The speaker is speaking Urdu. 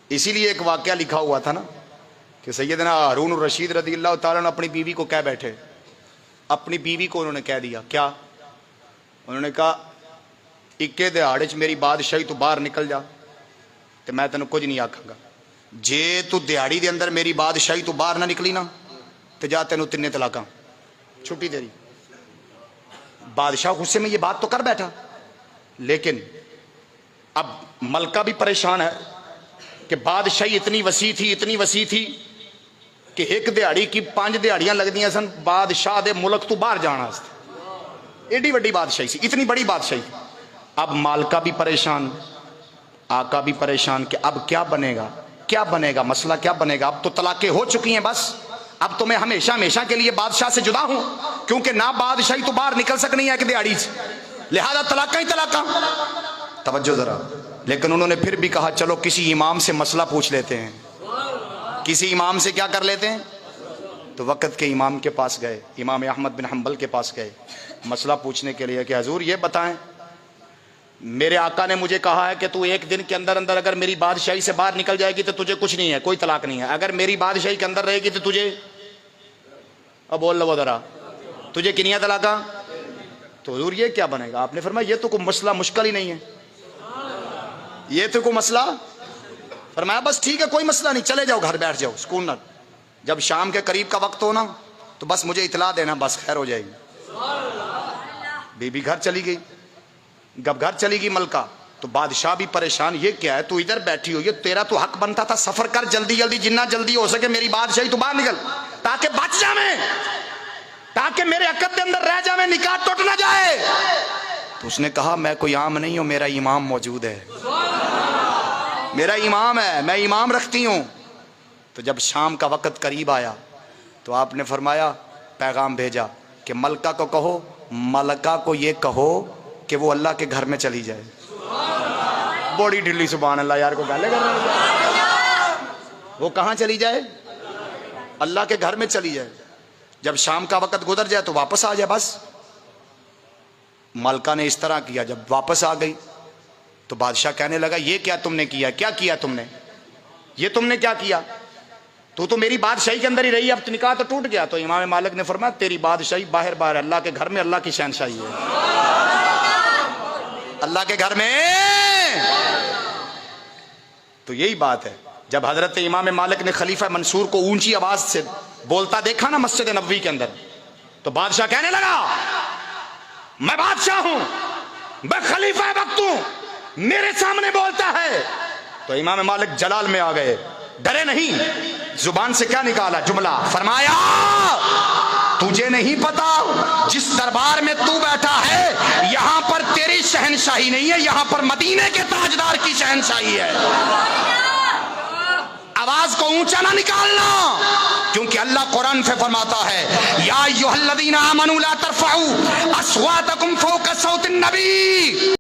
اسی لیے ایک واقعہ لکھا ہوا تھا نا کہ سیدنا ہارون الرشید رضی اللہ تعالیٰ نے اپنی بیوی کو کہہ بیٹھے، اپنی بیوی کو انہوں نے کہہ دیا کیا؟ انہوں نے کہا اکے دہاڑے چ میری بادشاہی تو باہر نکل جا تو میں تینوں کچھ نہیں آکھاں گا، جے تو دیہڑی دے اندر میری بادشاہی تو باہر نہ نکلی نا تو جا تینوں 3 طلاقاں چھٹی تیری۔ بادشاہ غصے میں یہ بات تو کر بیٹھا، لیکن اب ملکہ بھی پریشان ہے کہ بادشاہی اتنی وسیع تھی کہ ایک دیہڑی کی 5 دیہڑیاں لگ دیاں سن بادشاہ دے ملک تو باہر جانا واسطے، ایڈی وڈی بادشاہی سی، اتنی بڑی بادشاہی۔ اب مالکہ بھی پریشان، آقا بھی پریشان کہ اب کیا بنے گا، مسئلہ کیا بنے گا؟ اب تو طلاقیں ہو چکی ہیں، بس اب تو میں ہمیشہ کے لیے بادشاہ سے جدا ہوں، کیونکہ نہ بادشاہی تو باہر نکل سکنی ہے کہ دیہڑی سے، لہذا طلاقیں ہی طلاقاں۔ توجہ ذرا، لیکن انہوں نے پھر بھی کہا چلو کسی امام سے مسئلہ پوچھ لیتے ہیں، کسی امام سے کیا کر لیتے ہیں؟ تو وقت کے امام کے پاس گئے، امام احمد بن حنبل کے پاس گئے مسئلہ پوچھنے کے لیے کہ حضور یہ بتائیں، میرے آقا نے مجھے کہا ہے کہ تو ایک دن کے اندر اگر میری بادشاہی سے باہر نکل جائے گی تو تجھے کچھ نہیں ہے، کوئی طلاق نہیں ہے، اگر میری بادشاہی کے اندر رہے گی تو تجھے، اب بول لو ذرا، تجھے کنیاں طلاقاں؟ تو حضور یہ کیا بنے گا؟ آپ نے فرمایا یہ تو کوئی مسئلہ مشکل ہی نہیں ہے، یہ تو کوئی مسئلہ۔ فرمایا بس ٹھیک ہے کوئی مسئلہ نہیں، چلے جاؤ گھر بیٹھ جاؤ سکون نہ، جب شام کے قریب کا وقت ہو نا تو بس مجھے اطلاع دینا، بس خیر ہو جائے گی۔ بی بی گھر چلی گئی، جب گھر چلی گئی ملکہ تو بادشاہ بھی پریشان، یہ کیا ہے تو ادھر بیٹھی ہو، یہ تیرا تو حق بنتا تھا سفر کر جلدی جتنا جلدی ہو سکے میری بادشاہی تو باہر نکل تاکہ بچ جا میں، تاکہ میرے عقد کے اندر رہ جا میں، نکاح ٹوٹ نہ جائے۔ تو اس نے کہا میں کوئی عام نہیں ہوں، میرا امام موجود ہے، میرا امام ہے، میں امام رکھتی ہوں۔ تو جب شام کا وقت قریب آیا تو آپ نے فرمایا پیغام بھیجا کہ ملکہ کو کہو، ملکہ کو یہ کہو کہ وہ اللہ کے گھر میں چلی جائے۔ بڑی ڈھلی، سبحان اللہ، یار کو گالے کر رہے ہیں، وہ کہاں چلی جائے؟ اللہ کے گھر میں چلی جائے، جب شام کا وقت گزر جائے تو واپس آ جائے بس۔ ملکہ نے اس طرح کیا، جب واپس آ گئی تو بادشاہ کہنے لگا یہ کیا تم نے کیا، کیا کیا تم نے، یہ تم نے کیا کیا؟ تو میری بادشاہی کے اندر ہی رہی، اب تو نکاح تو ٹوٹ گیا۔ تو امام مالک نے فرمایا تیری بادشاہی باہر باہر، اللہ کے گھر میں اللہ کی شہنشاہی ہے، اللہ کے گھر میں۔ تو یہی بات ہے، جب حضرت امام مالک نے خلیفہ منصور کو اونچی آواز سے بولتا دیکھا نا مسجد نبوی کے اندر، تو بادشاہ کہنے لگا میں بادشاہ ہوں، میں خلیفہ وقت ہوں، میرے سامنے بولتا ہے۔ تو امام مالک جلال میں آ گئے، ڈرے نہیں، زبان سے کیا نکالا جملہ، فرمایا تجھے نہیں پتا جس دربار میں تو بیٹھا ہے یہاں پر تیری شہنشاہی نہیں ہے، یہاں پر مدینے کے تاجدار کی شہنشاہی ہے۔ آواز کو اونچا نہ نکالنا، کیونکہ اللہ قرآن سے فرماتا ہے یا ایھا الذین آمنوا لا ترفعوا اصواتکم فوق صوت النبی،